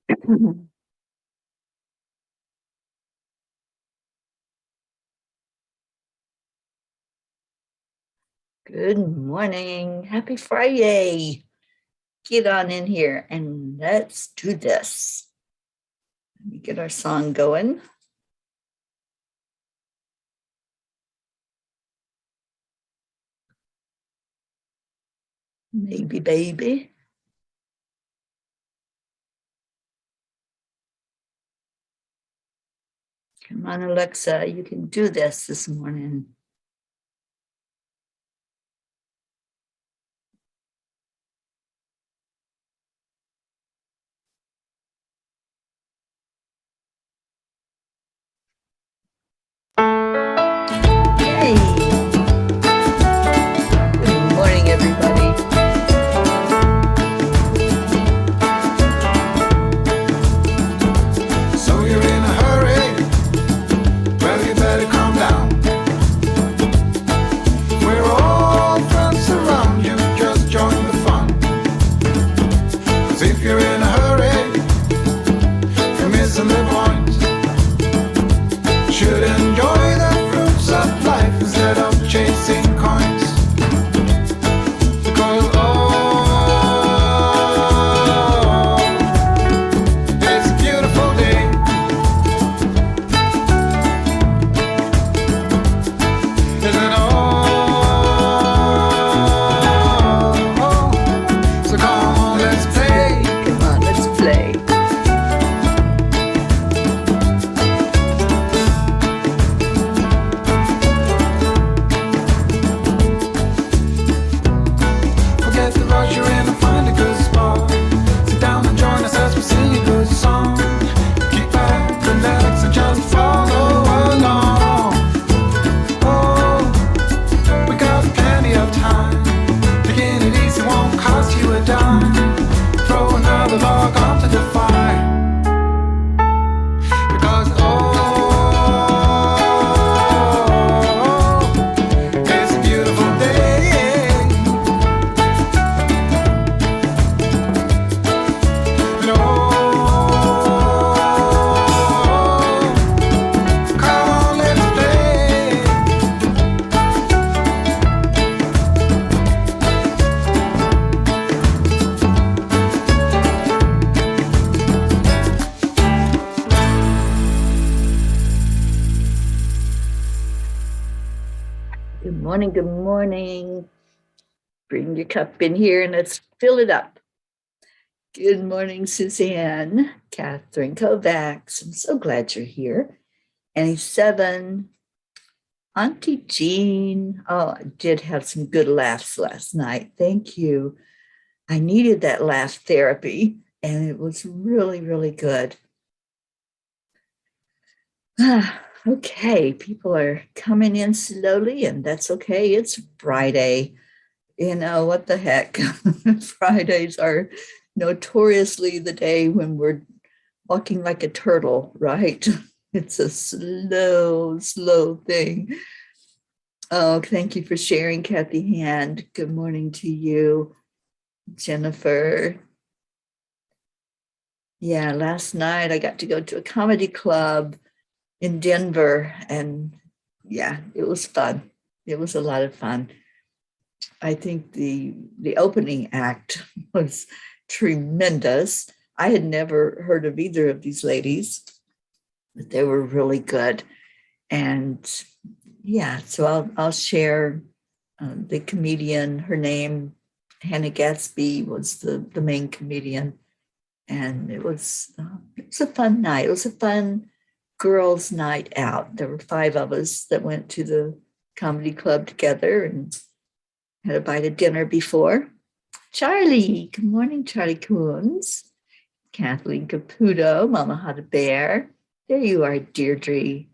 Good morning. Happy Friday. Get on in here and let's do this. Let me get our song going. Maybe, baby. Come on, Alexa. You can do this morning. Hey. Good morning, everybody. So you're in a hurry? Well, you better calm down. We're all friends around you, just join the fun. 'Cause if you're in a hurry, you're missing the point. Should enjoy the fruits of life instead of chasing coins. Because it's a beautiful day. Isn't it all? So come on, let's play. Come on, let's play. Forget the rush you're in and find a good spot. Sit down and join us as we sing a good song. Keep back, relax, and just follow along. Oh, we got plenty of time. Taking it easy won't cost you a dime. Throw another log onto the fire. Because it's a beautiful day. And come on, let's play. Good morning. Good morning. Bring your cup in here and let's fill it up. Good morning, Suzanne, Catherine Kovacs. I'm so glad you're here. Annie Seven, Auntie Jean. Oh, I did have some good laughs last night. Thank you. I needed that laugh therapy, and it was really, really good. Okay, people are coming in slowly, and that's okay. It's Friday. You know, what the heck? Fridays are notoriously the day when we're walking like a turtle, right? It's a slow, slow thing. Oh, thank you for sharing, Kathy Hand. Good morning to you, Jennifer. Yeah, last night I got to go to a comedy club in Denver, and yeah, it was fun. It was a lot of fun. I think the opening act was tremendous. I had never heard of either of these ladies, but they were really good. And yeah, so I'll share the comedian. Her name, Hannah Gatsby, was the main comedian, and it was a fun night. It was a fun girls' night out. There were 5 of us that went to the comedy club together and had a bite of dinner before. Charlie, good morning, Charlie Coons. Kathleen Caputo, Mama Had a Bear. There you are, Deirdre.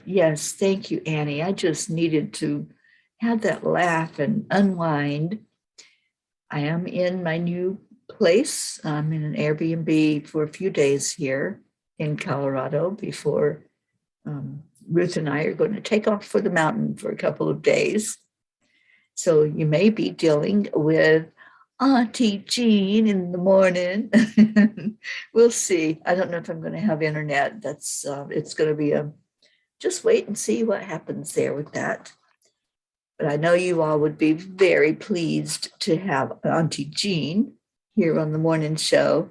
Yes, thank you, Annie. I just needed to have that laugh and unwind. I am in my new place. I'm in an Airbnb for a few days here in Colorado before Ruth and I are going to take off for the mountain for a couple of days. So you may be dealing with Auntie Jean in the morning. We'll see. I don't know if I'm going to have internet. That's it's going to be just wait and see what happens there with that. But I know you all would be very pleased to have Auntie Jean here on the morning show.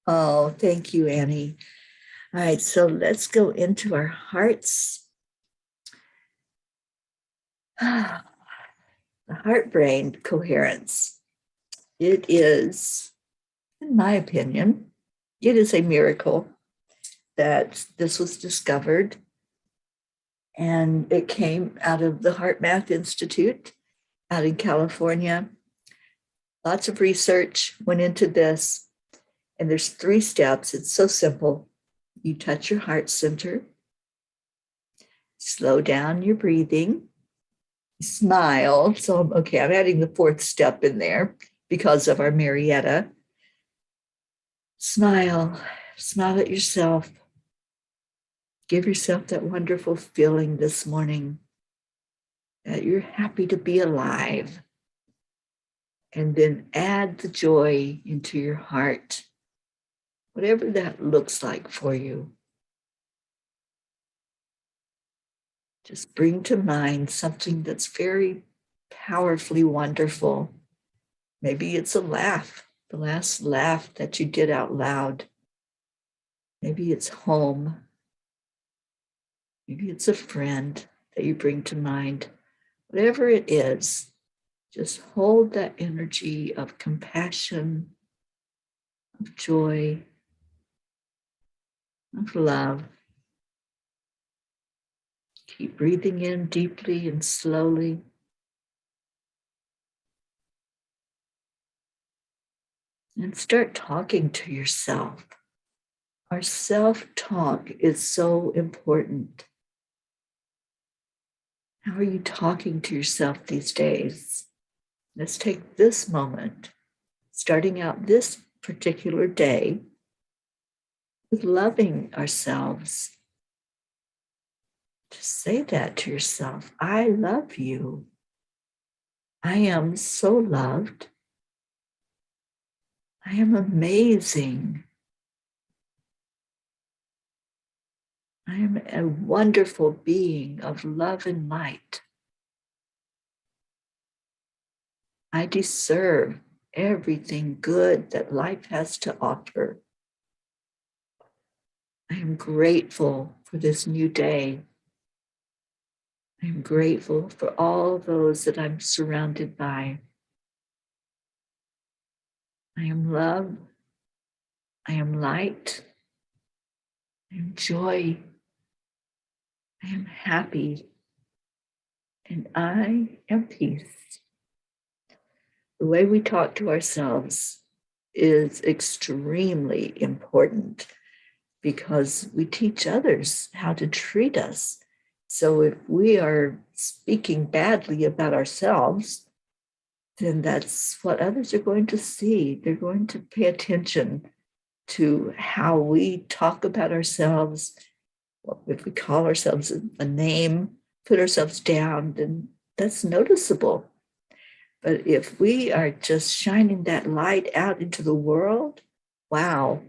Oh, thank you, Annie. All right, so let's go into our hearts. The heart-brain coherence. It is, in my opinion, it is a miracle that this was discovered. And it came out of the Heart Math Institute out in California. Lots of research went into this. And there's 3 steps. It's so simple. You touch your heart center, slow down your breathing, smile. So, okay, I'm adding the 4th step in there because of our Marietta. Smile at yourself. Give yourself that wonderful feeling this morning that you're happy to be alive. And then add the joy into your heart, whatever that looks like for you. Just bring to mind something that's very powerfully wonderful. Maybe it's a laugh, the last laugh that you did out loud. Maybe it's home. Maybe it's a friend that you bring to mind. Whatever it is, just hold that energy of compassion, of joy, of love. Keep breathing in deeply and slowly. And start talking to yourself. Our self-talk is so important. How are you talking to yourself these days? Let's take this moment, starting out this particular day, with loving ourselves. Just say that to yourself. I love you. I am so loved. I am amazing. I am a wonderful being of love and light. I deserve everything good that life has to offer. I am grateful for this new day. I am grateful for all those that I'm surrounded by. I am love. I am light. I am joy. I am happy. And I am peace. The way we talk to ourselves is extremely important because we teach others how to treat us. So if we are speaking badly about ourselves, then that's what others are going to see. They're going to pay attention to how we talk about ourselves. If we call ourselves a name, put ourselves down, then that's noticeable. But if we are just shining that light out into the world, wow,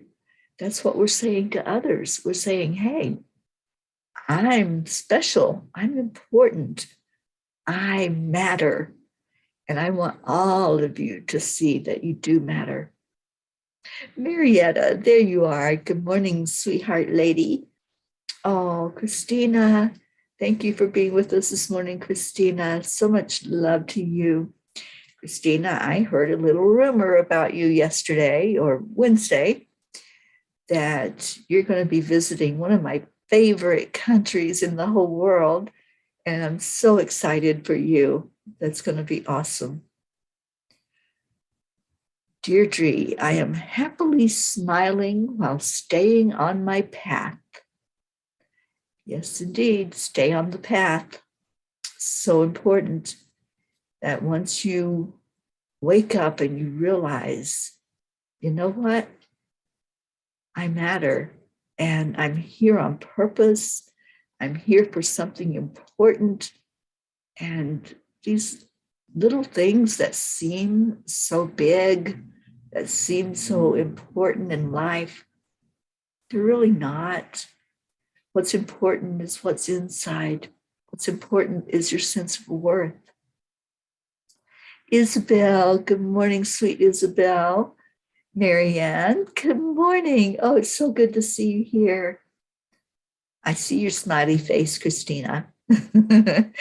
that's what we're saying to others. We're saying, hey, I'm special. I'm important. I matter. And I want all of you to see that you do matter. Marietta, there you are. Good morning, sweetheart lady. Oh, Christina, thank you for being with us this morning, Christina. So much love to you. Christina, I heard a little rumor about you yesterday or Wednesday that you're going to be visiting one of my favorite countries in the whole world. And I'm so excited for you. That's going to be awesome. Deirdre, I am happily smiling while staying on my path. Yes, indeed, stay on the path. So important that once you wake up and you realize, you know what? I matter and I'm here on purpose. I'm here for something important. And these little things that seem so big, that seem so important in life, they're really not. What's important is what's inside. What's important is your sense of worth. Isabel, good morning, sweet Isabel. Marianne, good morning. Oh, it's so good to see you here. I see your smiley face, Christina. And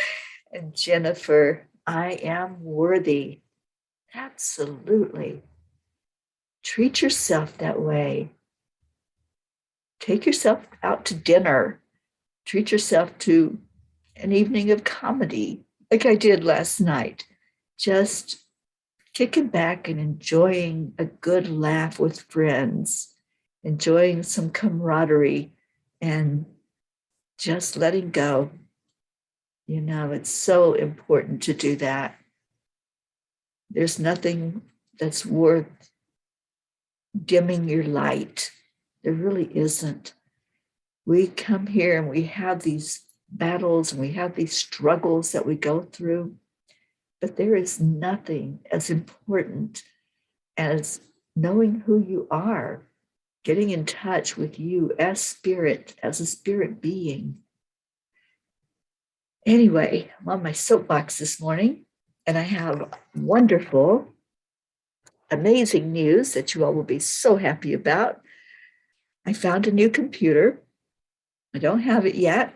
Jennifer, I am worthy. Absolutely. Treat yourself that way. Take yourself out to dinner. Treat yourself to an evening of comedy, like I did last night. Just kicking back and enjoying a good laugh with friends, enjoying some camaraderie, and just letting go. You know, it's so important to do that. There's nothing that's worth dimming your light. There really isn't. We come here and we have these battles and we have these struggles that we go through, but there is nothing as important as knowing who you are, getting in touch with you as spirit, as a spirit being. Anyway, I'm on my soapbox this morning, and I have wonderful, amazing news that you all will be so happy about. I found a new computer. I don't have it yet.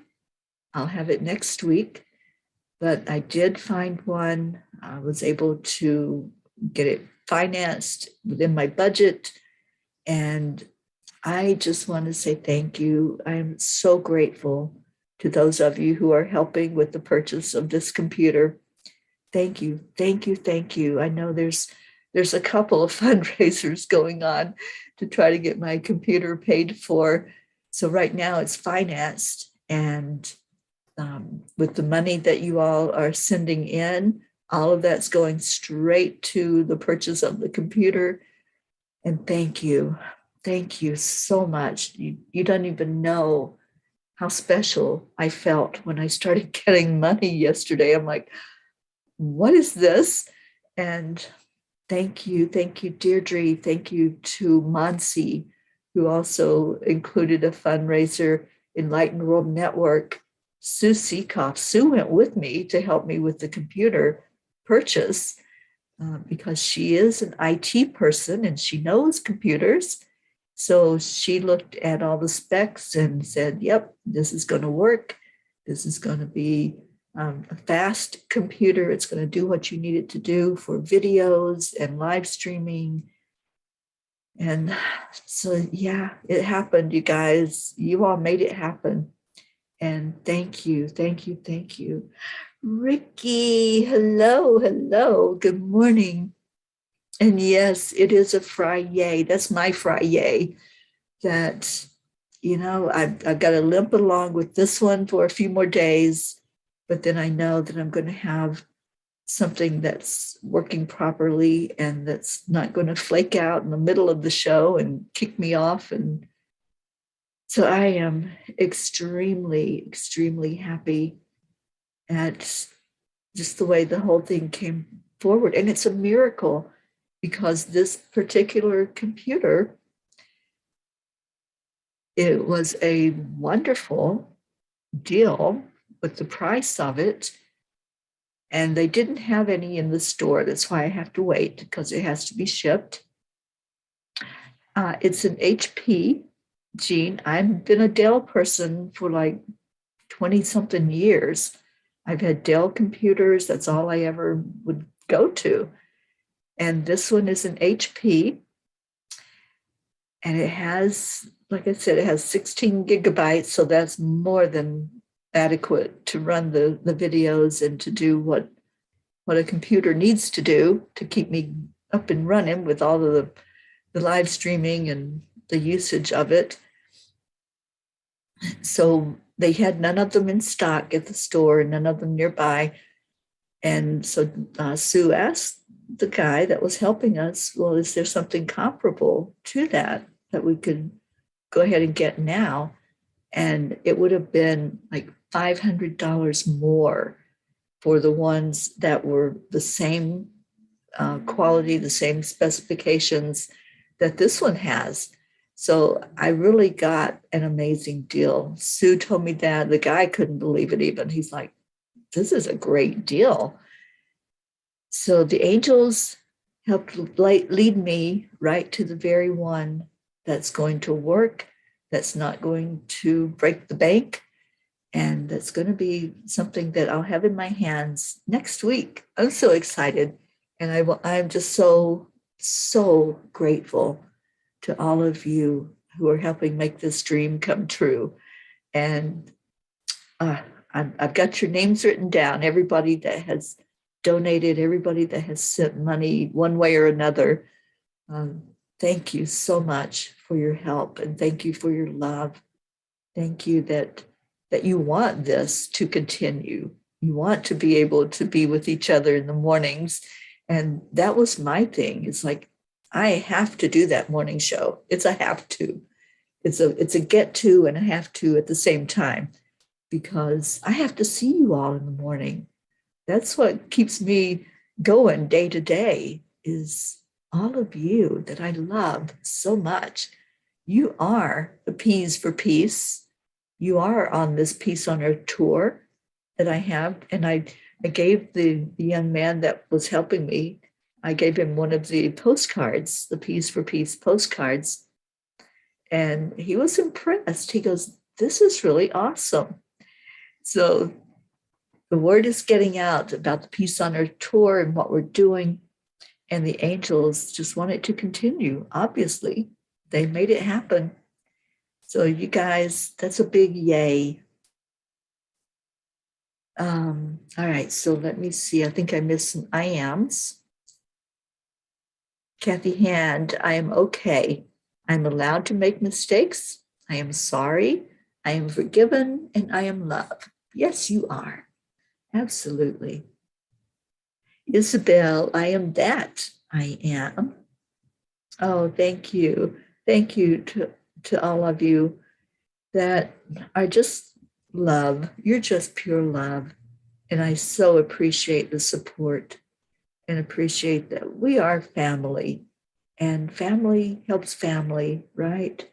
I'll have it next week, but I did find one. I was able to get it financed within my budget, and I just want to say thank you. I'm so grateful to those of you who are helping with the purchase of this computer. Thank you, thank you, thank you. I know there's a couple of fundraisers going on to try to get my computer paid for. So right now it's financed, and with the money that you all are sending in, all of that's going straight to the purchase of the computer. And thank you so much. You don't even know how special I felt when I started getting money yesterday. I'm like, what is this? And thank you, Deirdre. Thank you to Monsi, who also included a fundraiser, Enlightened World Network. Sue Seekoff. Sue went with me to help me with the computer purchase because she is an IT person and she knows computers. So she looked at all the specs and said, yep, this is going to work. This is going to be a fast computer. It's going to do what you need it to do for videos and live streaming. And so, yeah, it happened, you guys. You all made it happen. And thank you. Ricky, hello. Good morning. And yes, it is a FriYay. That's my FriYay. That, you know, I've got to limp along with this one for a few more days, but then I know that I'm going to have something that's working properly and that's not going to flake out in the middle of the show and kick me off. And so I am extremely happy at just the way the whole thing came forward. And it's a miracle because this particular computer, it was a wonderful deal with the price of it. And they didn't have any in the store. That's why I have to wait because it has to be shipped. It's an HP. Jean, I've been a Dell person for like 20 something years. I've had Dell computers. That's all I ever would go to. And this one is an HP. And it has, like I said, it has 16 gigabytes. So that's more than adequate to run the videos and to do what a computer needs to do to keep me up and running with all of the live streaming and the usage of it. So they had none of them in stock at the store, none of them nearby. And so Sue asked the guy that was helping us, well, is there something comparable to that we could go ahead and get now? And it would have been like $500 more for the ones that were the same quality, the same specifications that this one has. So I really got an amazing deal. Sue told me that. The guy couldn't believe it even. He's like, this is a great deal. So the angels helped lead me right to the very one that's going to work, that's not going to break the bank, and that's going to be something that I'll have in my hands next week. I'm so excited. And I'm just so, so grateful to all of you who are helping make this dream come true. And I've got your names written down, everybody that has donated, everybody that has sent money one way or another. Thank you so much for your help, and thank you for your love. Thank you that you want this to continue. You want to be able to be with each other in the mornings. And that was my thing. It's like, I have to do that morning show. It's a have to. It's a get to and a have to at the same time, because I have to see you all in the morning. That's what keeps me going day to day, is all of you that I love so much. You are the P's for Peace. You are on this Peace on Earth tour that I have. And I gave the young man that was helping me, I gave him one of the postcards, the Peace for Peace postcards. And he was impressed. He goes, this is really awesome. So the word is getting out about the Peace on Earth tour and what we're doing. And the angels just want it to continue. Obviously, they made it happen. So you guys, that's a big yay. All right, so let me see. I think I missed some I ams. Kathy Hand, I am okay. I'm allowed to make mistakes. I am sorry. I am forgiven, and I am loved. Yes, you are. Absolutely. Isabel, I am that. I am. Oh, thank you. Thank you to all of you that are just love. You're just pure love. And I so appreciate the support and appreciate that we are family, and family helps family, right?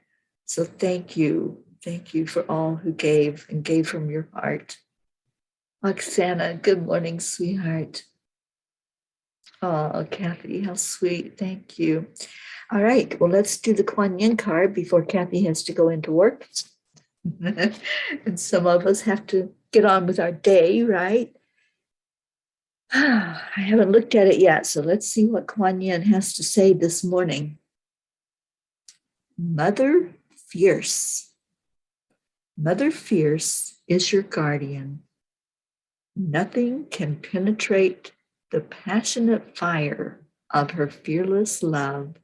So thank you. Thank you for all who gave and gave from your heart. Oksana, good morning, sweetheart. Oh, Kathy, how sweet. Thank you. All right, well, let's do the Kuan Yin card before Kathy has to go into work. And some of us have to get on with our day, right? I haven't looked at it yet, so let's see what Kuan Yin has to say this morning. Mother Fierce. Mother Fierce is your guardian. Nothing can penetrate the passionate fire of her fearless love.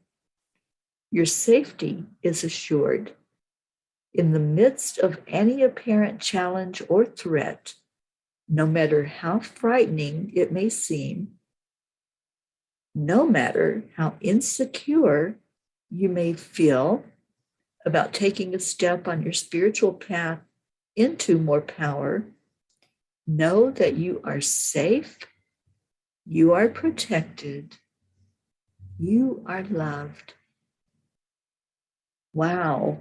Your safety is assured. In the midst of any apparent challenge or threat, no matter how frightening it may seem, no matter how insecure you may feel about taking a step on your spiritual path into more power, know that you are safe, you are protected, you are loved. Wow.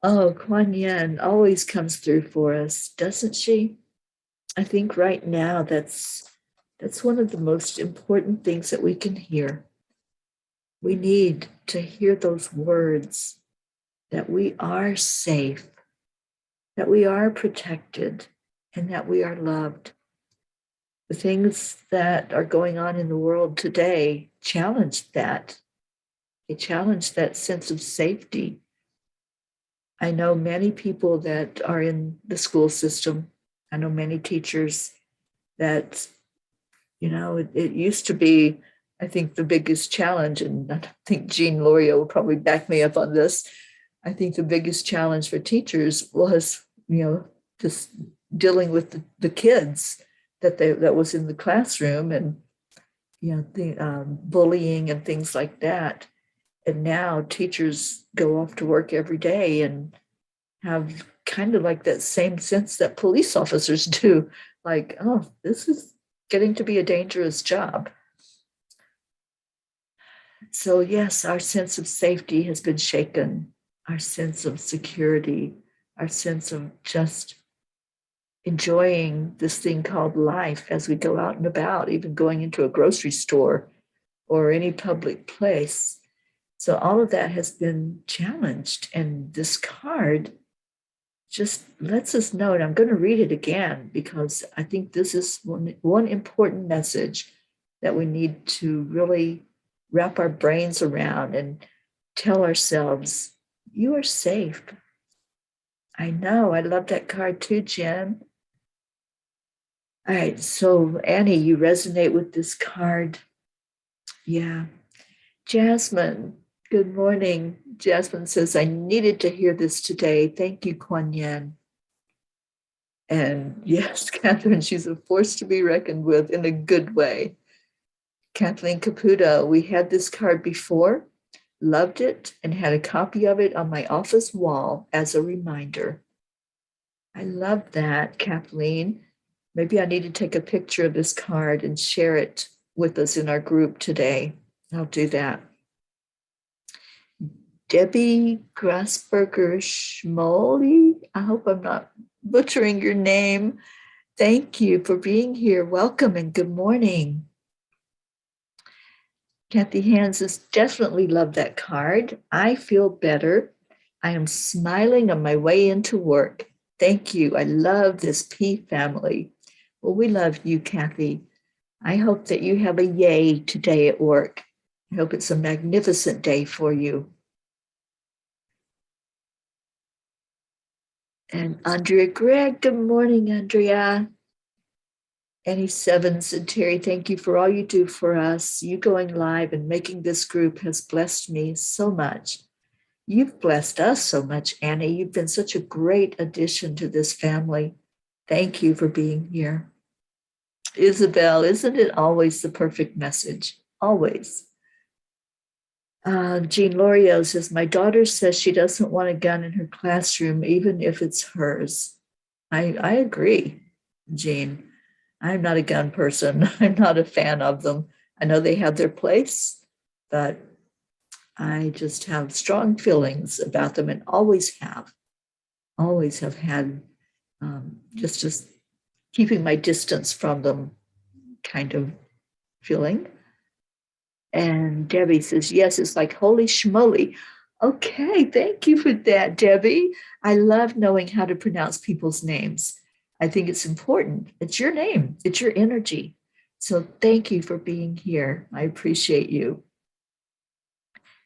Oh, Kuan Yin always comes through for us, doesn't she? I think right now that's one of the most important things that we can hear. We need to hear those words that we are safe, that we are protected, and that we are loved. The things that are going on in the world today challenge that. They challenge that sense of safety. I know many people that are in the school system. I know many teachers that, it used to be, I think, the biggest challenge, and I think Jean Loria will probably back me up on this. I think the biggest challenge for teachers was, just dealing with the kids that was in the classroom, and, the bullying and things like that. And now teachers go off to work every day and have kind of like that same sense that police officers do, like, oh, this is getting to be a dangerous job. So yes, our sense of safety has been shaken, our sense of security, our sense of just enjoying this thing called life as we go out and about, even going into a grocery store or any public place. So all of that has been challenged. And this card just lets us know, and I'm going to read it again because I think this is one important message that we need to really wrap our brains around and tell ourselves, you are safe. I know. I love that card too, Jen. All right. So, Annie, you resonate with this card. Yeah. Jasmine, good morning. Jasmine says, I needed to hear this today. Thank you, Kuan Yin. And yes, Catherine, she's a force to be reckoned with in a good way. Kathleen Caputo, we had this card before, loved it, and had a copy of it on my office wall as a reminder. I love that, Kathleen. Maybe I need to take a picture of this card and share it with us in our group today. I'll do that. Debbie Grasberger Schmoley, I hope I'm not butchering your name. Thank you for being here. Welcome and good morning. Kathy Hands has definitely loved that card. I feel better. I am smiling on my way into work. Thank you. I love this P family. Well, we love you, Kathy. I hope that you have a yay today at work. I hope it's a magnificent day for you. And Andrea Gregg, good morning, Andrea. Annie Sevens and Teri, thank you for all you do for us. You going live and making this group has blessed me so much. You've blessed us so much, Annie. You've been such a great addition to this family. Thank you for being here. Isabel, isn't it always the perfect message? Always. Jean Lorio says, my daughter says she doesn't want a gun in her classroom, even if it's hers. I agree, Jean. I'm not a gun person. I'm not a fan of them. I know they have their place, but I just have strong feelings about them and always have had just keeping my distance from them kind of feeling. And Debbie says, yes, it's like holy schmoly. Okay, thank you for that, Debbie. I love knowing how to pronounce people's names. I think it's important. It's your name. It's your energy. So thank you for being here. I appreciate you.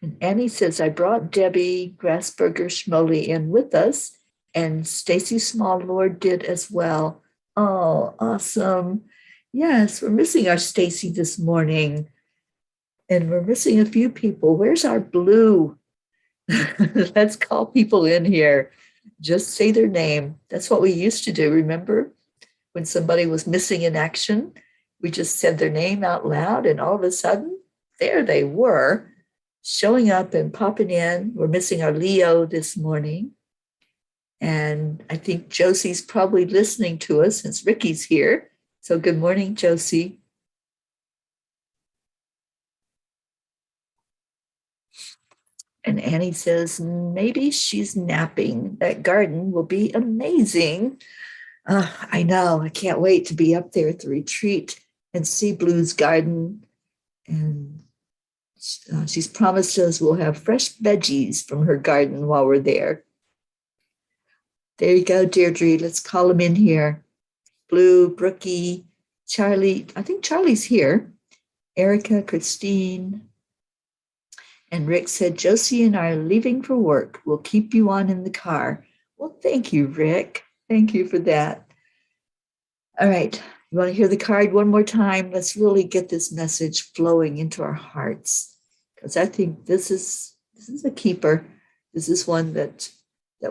And Annie says, I brought Debbie Grasberger Schmoley in with us, and Stacy Small Lord did as well. Oh, awesome. Yes, we're missing our Stacy this morning. And we're missing a few people. Where's our blue? Let's call people in here. Just say their name. That's what we used to do. Remember when somebody was missing in action? We just said their name out loud, and all of a sudden, there they were, showing up and popping in. We're missing our Leo this morning. And I think Josie's probably listening to us since Ricky's here. So good morning, Josie. And Annie says, maybe she's napping. That garden will be amazing. I know. I can't wait to be up there at the retreat and see Blue's garden. And she's promised us we'll have fresh veggies from her garden while we're there. There you go, Deirdre. Let's call them in here. Blue, Brookie, Charlie. I think Charlie's here. Erica, Christine. And Rick said, Josie and I are leaving for work. We'll keep you on in the car. Well, thank you, Rick. Thank you for that. All right. You want to hear the card one more time? Let's really get this message flowing into our hearts, because I think this is a keeper. This is one that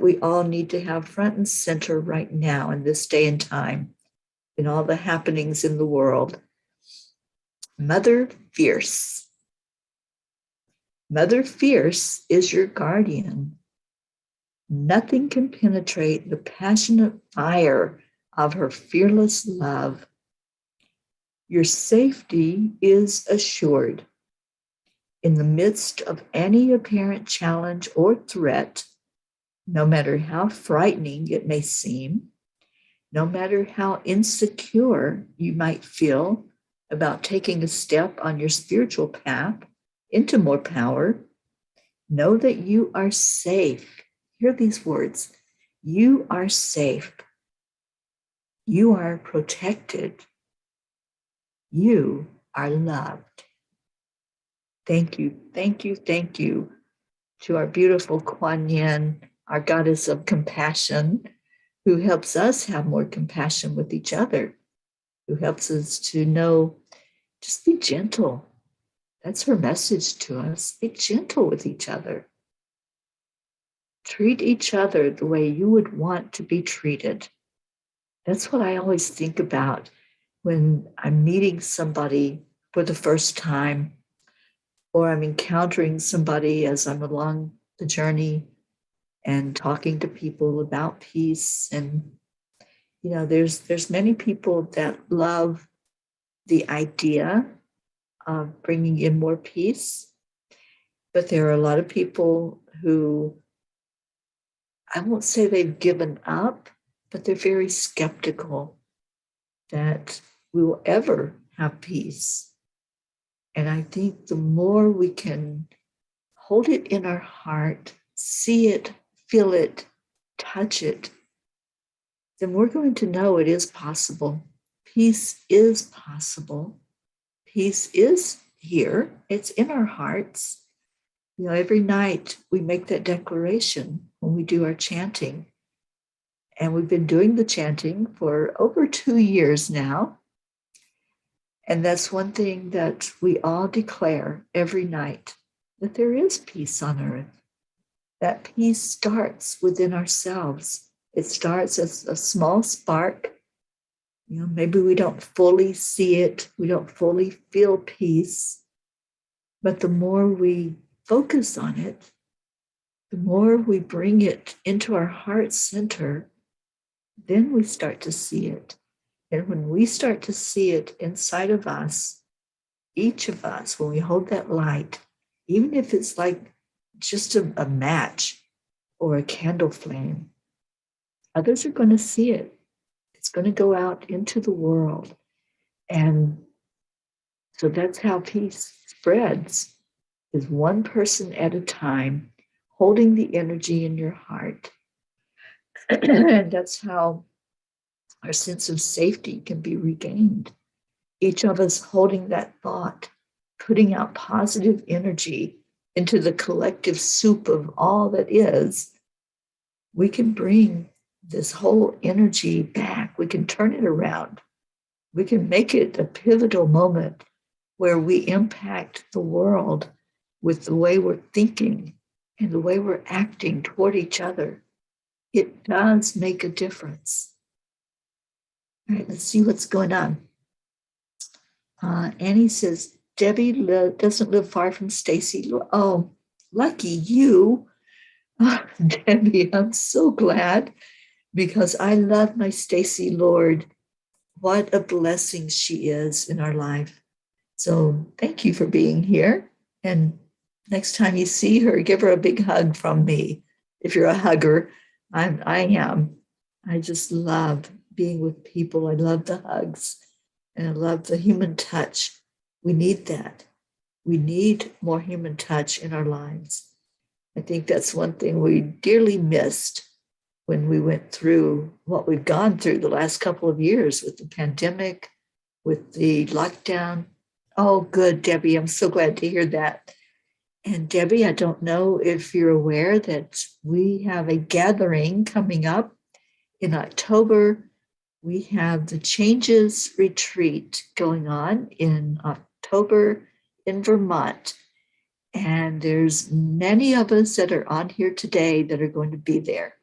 we all need to have front and center right now in this day and time, in all the happenings in the world. Mother Fierce. Mother Fierce is your guardian. Nothing can penetrate the passionate fire of her fearless love. Your safety is assured. In the midst of any apparent challenge or threat, no matter how frightening it may seem, no matter how insecure you might feel about taking a step on your spiritual path into more power, know that you are safe. Hear these words. You are safe. You are protected. You are loved. Thank you, thank you, thank you to our beautiful Kuan Yin, our goddess of compassion, who helps us have more compassion with each other, who helps us to know, just be gentle. That's her message to us. Be gentle with each other. Treat each other the way you would want to be treated. That's what I always think about when I'm meeting somebody for the first time, or I'm encountering somebody as I'm along the journey and talking to people about peace. And, you know, there's many people that love the idea of bringing in more peace, but there are a lot of people who, I won't say they've given up, but they're very skeptical that we will ever have peace. And I think the more we can hold it in our heart, see it, feel it, touch it, then we're going to know it is possible. Peace is possible. Peace is here. It's in our hearts. You know, every night we make that declaration when we do our chanting. And we've been doing the chanting for over 2 years now. And that's one thing that we all declare every night, that there is peace on earth. That peace starts within ourselves. It starts as a small spark. You know, maybe we don't fully see it. We don't fully feel peace. But the more we focus on it, the more we bring it into our heart center, then we start to see it. And when we start to see it inside of us, each of us, when we hold that light, even if it's like just a match or a candle flame, others are going to see it. It's going to go out into the world. And so that's how peace spreads, is one person at a time, holding the energy in your heart. And that's how our sense of safety can be regained. Each of us holding that thought, putting out positive energy into the collective soup of all that is, we can bring this whole energy back. We can turn it around. We can make it a pivotal moment where we impact the world with the way we're thinking and the way we're acting toward each other. It does make a difference. All right, let's see what's going on. Annie says, Debbie doesn't live far from Stacy. Oh, lucky you. Oh, Debbie, I'm so glad, because I love my Stacy Lord. What a blessing she is in our life. So thank you for being here. And next time you see her, give her a big hug from me. If you're a hugger, I am. I just love being with people. I love the hugs and I love the human touch. We need that. We need more human touch in our lives. I think that's one thing we dearly missed when we went through what we've gone through the last couple of years with the pandemic, with the lockdown. Oh, good, Debbie. I'm so glad to hear that. And Debbie, I don't know if you're aware that we have a gathering coming up in October. We have the Changes Retreat going on in October in Vermont. And there's many of us that are on here today that are going to be there.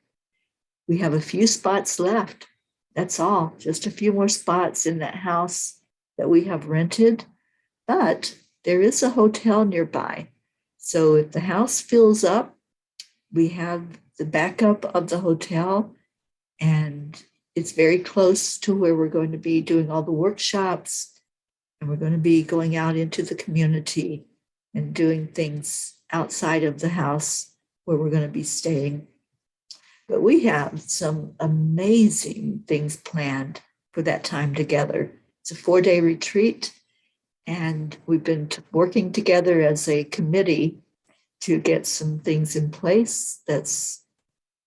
We have a few spots left. That's all, just a few more spots in that house that we have rented. But there is a hotel nearby. So if the house fills up, we have the backup of the hotel, and it's very close to where we're going to be doing all the workshops, and we're going to be going out into the community and doing things outside of the house where we're going to be staying. But we have some amazing things planned for that time together. It's a 4-day retreat, and we've been working together as a committee to get some things in place that's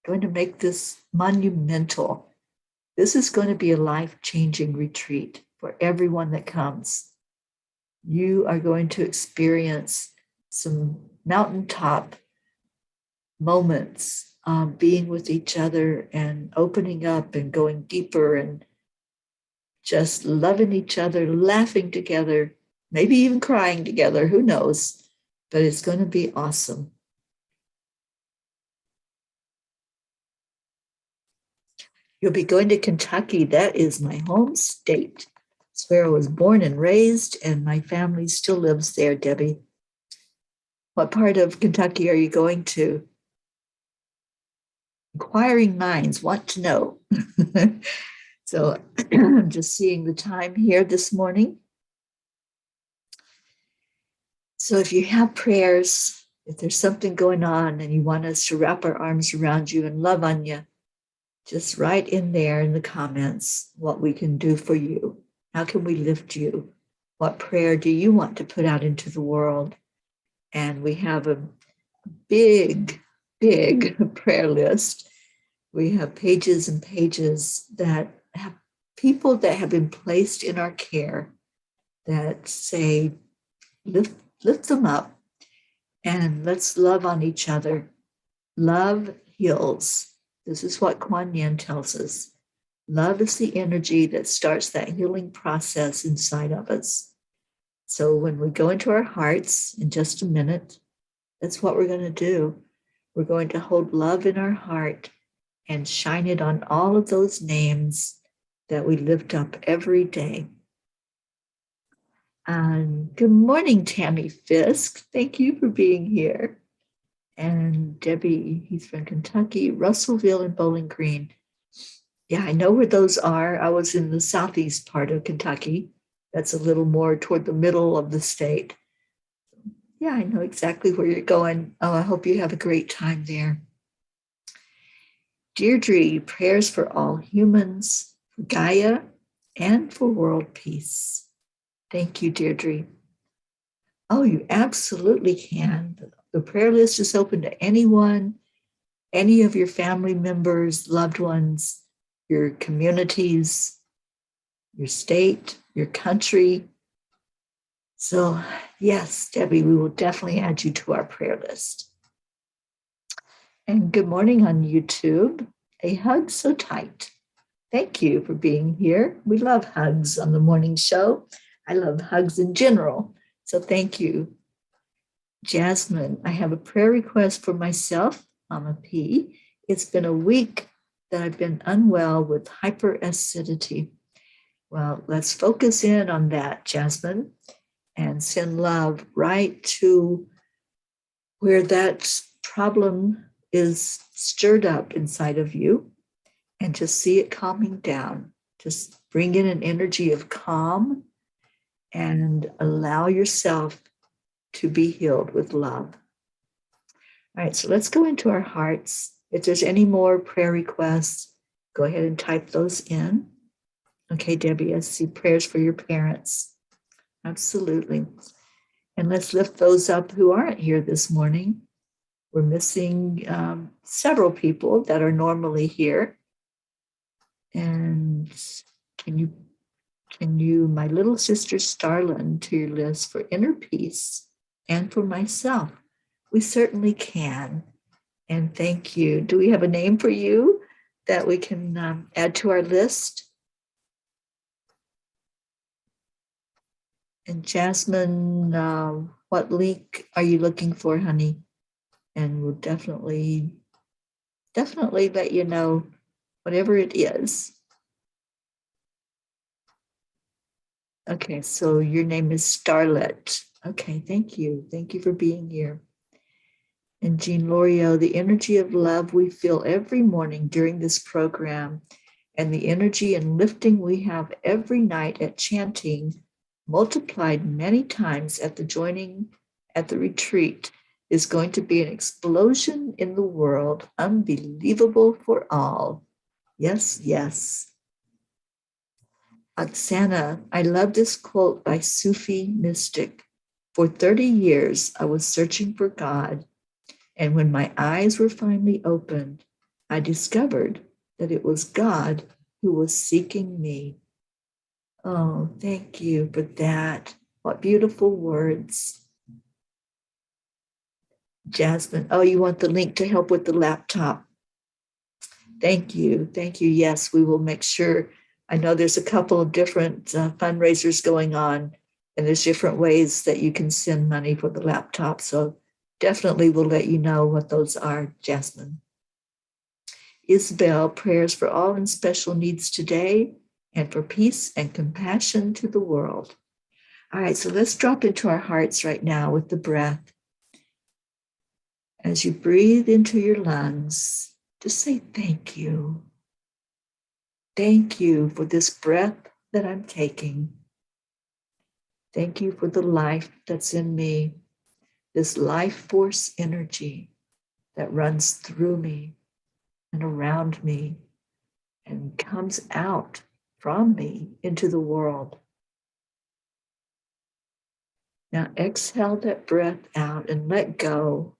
going to make this monumental. This is going to be a life-changing retreat for everyone that comes. You are going to experience some mountaintop moments, being with each other and opening up and going deeper and just loving each other, laughing together, maybe even crying together, who knows, but it's going to be awesome. You'll be going to Kentucky. That is my home state. It's where I was born and raised, and my family still lives there, Debbie. What part of Kentucky are you going to? Inquiring minds want to know. So I'm just seeing the time here this morning. So if you have prayers, if there's something going on and you want us to wrap our arms around you and love on you, just write in there in the comments what we can do for you. How can we lift you? What prayer do you want to put out into the world? And we have a big prayer list. We have pages and pages that have people that have been placed in our care that say, lift them up and let's love on each other. Love heals. This is what Kuan Yin tells us. Love is the energy that starts that healing process inside of us. So when we go into our hearts in just a minute, that's what we're going to do. We're going to hold love in our heart and shine it on all of those names that we lift up every day. Good morning, Tammy Fisk. Thank you for being here. And Debbie, he's from Kentucky, Russellville and Bowling Green. Yeah, I know where those are. I was in the southeast part of Kentucky. That's a little more toward the middle of the state. Yeah, I know exactly where you're going. Oh, I hope you have a great time there. Deirdre, prayers for all humans, for Gaia, and for world peace. Thank you, Deirdre. Oh, you absolutely can. The prayer list is open to anyone, any of your family members, loved ones, your communities, your state, your country. So yes, Debbie, we will definitely add you to our prayer list. And good morning on YouTube. A hug so tight. Thank you for being here. We love hugs on the morning show. I love hugs in general. So thank you. Jasmine, I have a prayer request for myself, Mama P. It's been a week that I've been unwell with hyperacidity. Well, let's focus in on that, Jasmine, and send love right to where that problem is stirred up inside of you, and just see it calming down. Just bring in an energy of calm and allow yourself to be healed with love. All right, so let's go into our hearts. If there's any more prayer requests, go ahead and type those in. Okay, Debbie, I see prayers for your parents. Absolutely. And let's lift those up who aren't here this morning. We're missing several people that are normally here. And can you, my little sister Starlin, to your list for inner peace and for myself? We certainly can. And thank you. Do we have a name for you that we can add to our list? And Jasmine, what link are you looking for, honey? And we'll definitely let you know whatever it is. Okay, so your name is Starlet. Okay, thank you. Thank you for being here. And Jean Lorio, the energy of love we feel every morning during this program, and the energy and lifting we have every night at chanting, multiplied many times at the joining at the retreat, is going to be an explosion in the world, unbelievable for all. Yes, yes. Oksana, I love this quote by Sufi mystic. For 30 years, I was searching for God, and when my eyes were finally opened, I discovered that it was God who was seeking me. Oh, thank you for that. What beautiful words. Jasmine, oh, you want the link to help with the laptop? Thank you. Thank you. Yes, we will make sure. I know there's a couple of different fundraisers going on, and there's different ways that you can send money for the laptop. So definitely we'll let you know what those are, Jasmine. Isabel, prayers for all in special needs today and for peace and compassion to the world. All right, so let's drop into our hearts right now with the breath. As you breathe into your lungs, just say thank you. Thank you for this breath that I'm taking. Thank you for the life that's in me, this life force energy that runs through me and around me and comes out from me into the world. Now exhale that breath out and let go.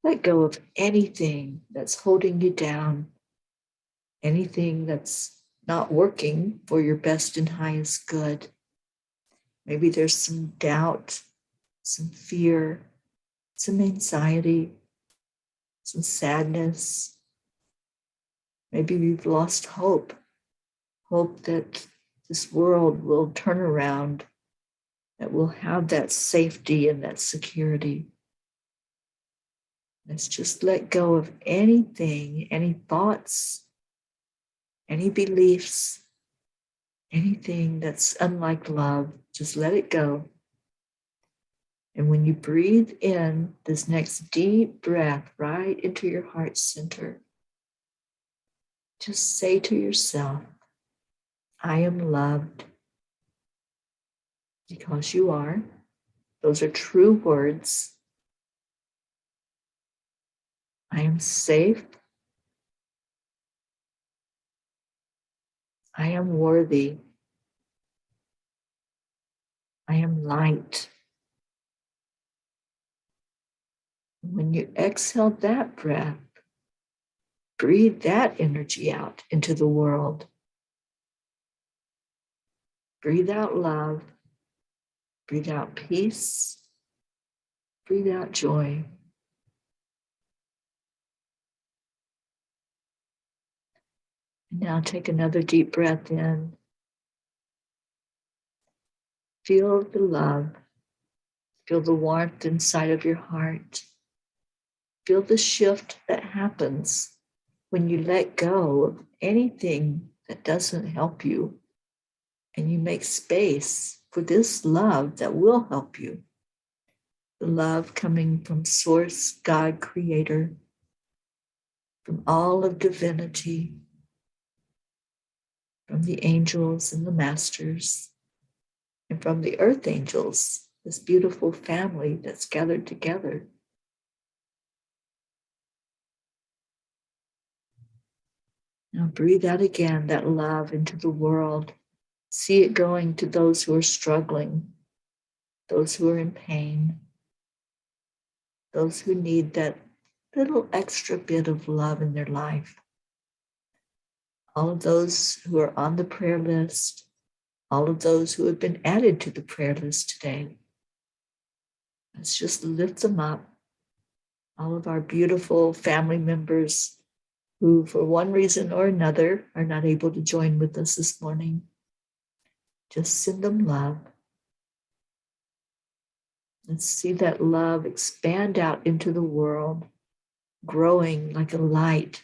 Let go of anything that's holding you down, anything that's not working for your best and highest good. Maybe there's some doubt, some fear, some anxiety, some sadness. Maybe you've lost hope that this world will turn around, that we'll have that safety and that security. Let's just let go of anything, any thoughts, any beliefs, anything that's unlike love. Just let it go. And when you breathe in this next deep breath right into your heart center, just say to yourself, I am loved, because you are. Those are true words. I am safe. I am worthy. I am light. When you exhale that breath, breathe that energy out into the world. Breathe out love. Breathe out peace. Breathe out joy. And now take another deep breath in. Feel the love. Feel the warmth inside of your heart. Feel the shift that happens when you let go of anything that doesn't help you and you make space for this love that will help you. The love coming from Source, God, Creator, from all of divinity, from the angels and the masters, and from the earth angels, this beautiful family that's gathered together. Now breathe out again that love into the world. See it going to those who are struggling, those who are in pain, those who need that little extra bit of love in their life. All of those who are on the prayer list, all of those who have been added to the prayer list today. Let's just lift them up. All of our beautiful family members who, for one reason or another, are not able to join with us this morning. Just send them love. Let's see that love expand out into the world, growing like a light,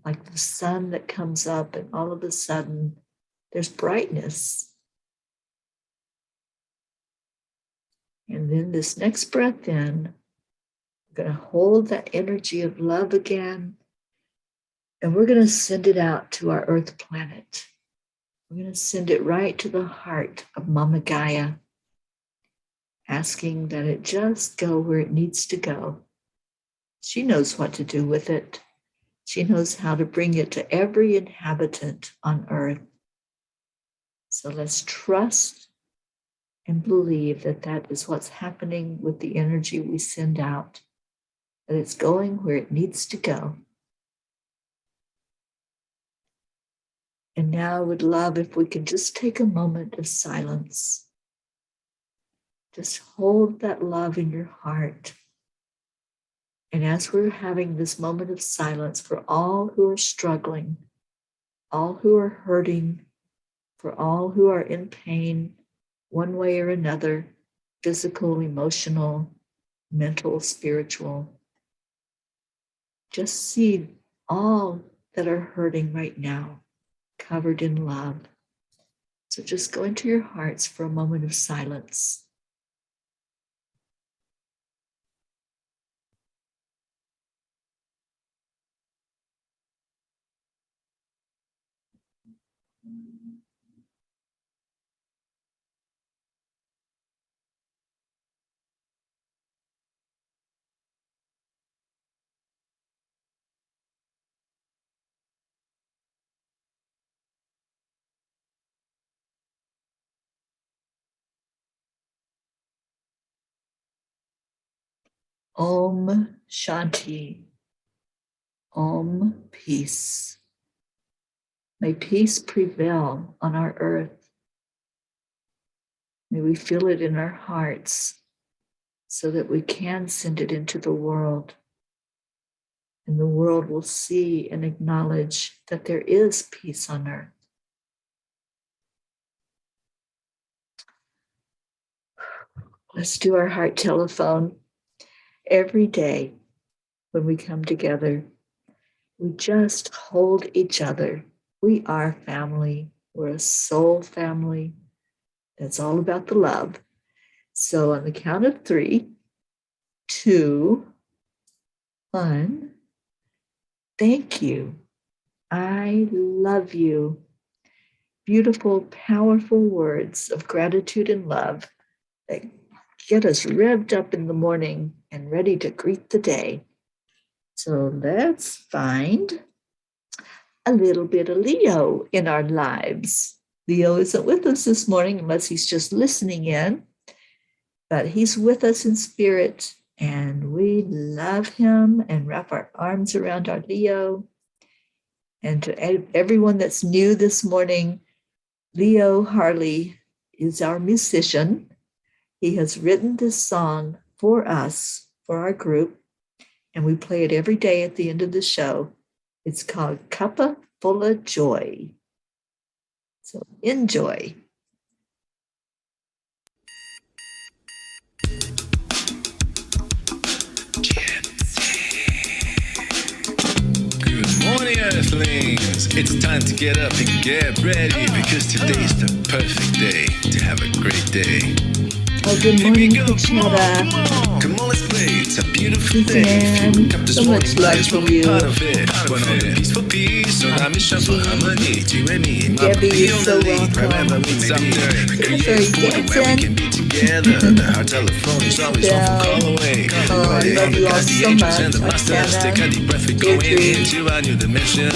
like the sun that comes up, and all of a sudden there's brightness. And then this next breath in, We're going to hold that energy of love again, and we're going to send it out to our Earth planet. We're going to send it right to the heart of Mama Gaia, asking that it just go where it needs to go. She knows what to do with it. She knows how to bring it to every inhabitant on Earth. So let's trust and believe that that is what's happening with the energy we send out, that it's going where it needs to go. And now I would love if we could just take a moment of silence. Just hold that love in your heart. And as we're having this moment of silence for all who are struggling, all who are hurting, for all who are in pain, one way or another, physical, emotional, mental, spiritual, just see all that are hurting right now, covered in love. So just go into your hearts for a moment of silence. Om Shanti. Om peace. May peace prevail on our earth. May we feel it in our hearts so that we can send it into the world. And the world will see and acknowledge that there is peace on earth. Let's do our heart telephone. Every day when we come together, we just hold each other. We are family. We're a soul family. That's all about the love. So on the count of 3, 2, 1, thank you. I love you. Beautiful, powerful words of gratitude and love that get us revved up in the morning and ready to greet the day. So let's find a little bit of Leo in our lives. Leo isn't with us this morning unless he's just listening in, but he's with us in spirit, and we love him and wrap our arms around our Leo. And to everyone that's new this morning, Leo Harley is our musician. He has written this song for us, for our group, and we play it every day at the end of the show. It's called Cuppa Fulla Joy. So enjoy. Good morning, Earthlings. It's time to get up and get ready because today's the perfect day to have a great day. Oh, good morning, Kachetta. Come on, let's play. It's a beautiful day. Suzanne, so much love to you. Part of it. One on peace for peace, on our mission for harmony. You and me, Debbie, you're so welcome. Wherever we may be, create a point where we can be together. The heart telephone is always one phone call away. Oh, I love you all so much. And the masters take a deep breath and go into a new dimension.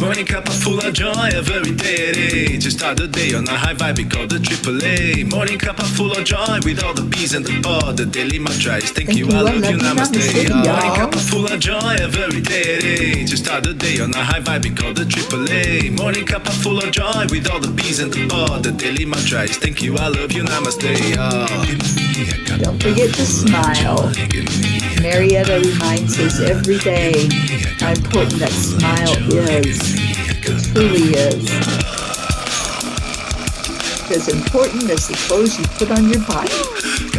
Morning Cuppa Fulla Joy, every day. To start the day on a high vibe, we call the AAA. Morning Cuppa Fulla Joy, with all the peas and the pod. The daily mantra is thank you, I love you, namaste. Morning Cuppa Fulla Joy, every day. To start the day on a high vibe, we call the AAA. Morning Cuppa Fulla Joy, with all the peas and the pod. The daily mantra is thank you, I love you, namaste. Don't forget to smile. Marietta reminds us every day how important that smile is. It truly is. It's as important as the clothes you put on your body.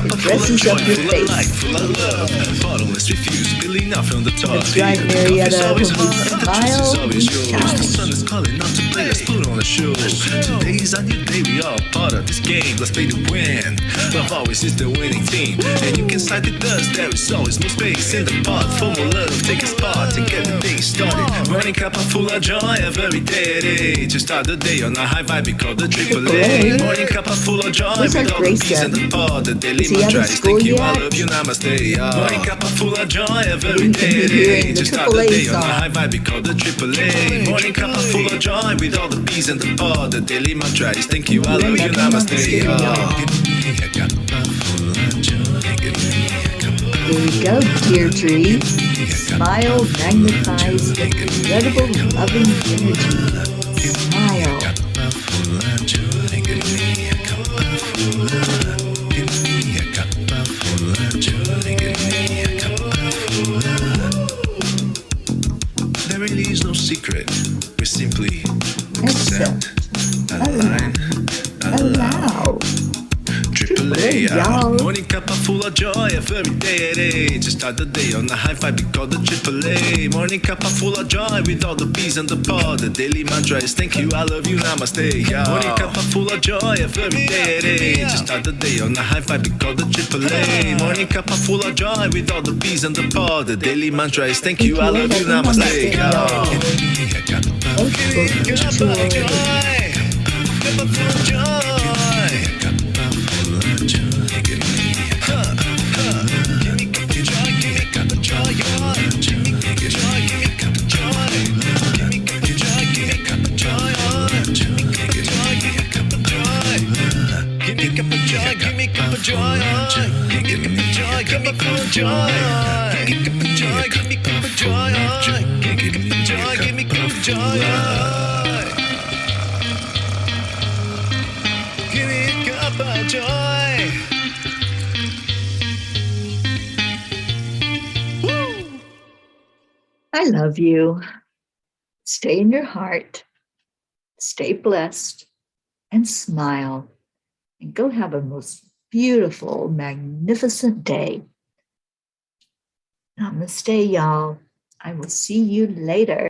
Cuppa Fulla dresses Joy, up your full of light, face. full of love. Bottomless refuse, spilling out from the top. That's right, Marietta. Coffee's always When we hot, and the smile, juice is always we yours. shine. The sun is calling out to play, let's put on a show. Today's a new day, we all part of this game. Let's play to win. Love always is the winning team, and you can side with us. There is always more space in the pot for more love. Take a spot and get the day started. Morning Cuppa Fulla Joy, every day. To start the day on a high vibe, we call the AAA. Morning Cuppa Fulla Joy, Where's our with all the Grace peas at? and the pod. The daily Is he out mantra of is school thank you, I yet? love you, namaste. Morning Cuppa Fulla Joy, every You can be hearing day. the To start the AAA day on a song. high vibe, we call the AAA. Morning Cuppa Fulla Joy, with all the peas and the pod. The daily mantra is thank you, I love you, namaste. There you go, Deirdre. Smile magnifies incredible loving energy. Smile. There really is no secret. We simply Accept. align, Allow. AAA, y'all. Morning Cuppa Fulla Joy, every day. To start the day on a high vibe, we call the AAA. Morning Cuppa Fulla Joy, with all the peas and the pod. The daily mantra is thank you, I love you, namaste. Morning Cuppa Fulla Joy, every day. To start the day on a high vibe, we call the AAA. Morning Cuppa Fulla Joy, with all the peas and the pod. The daily mantra is thank you, I love you, namaste. Cuppa Fulla Joy. I love you. Stay in your heart. Stay blessed and smile. And go have a most beautiful, magnificent day. Namaste, y'all. I will see you later.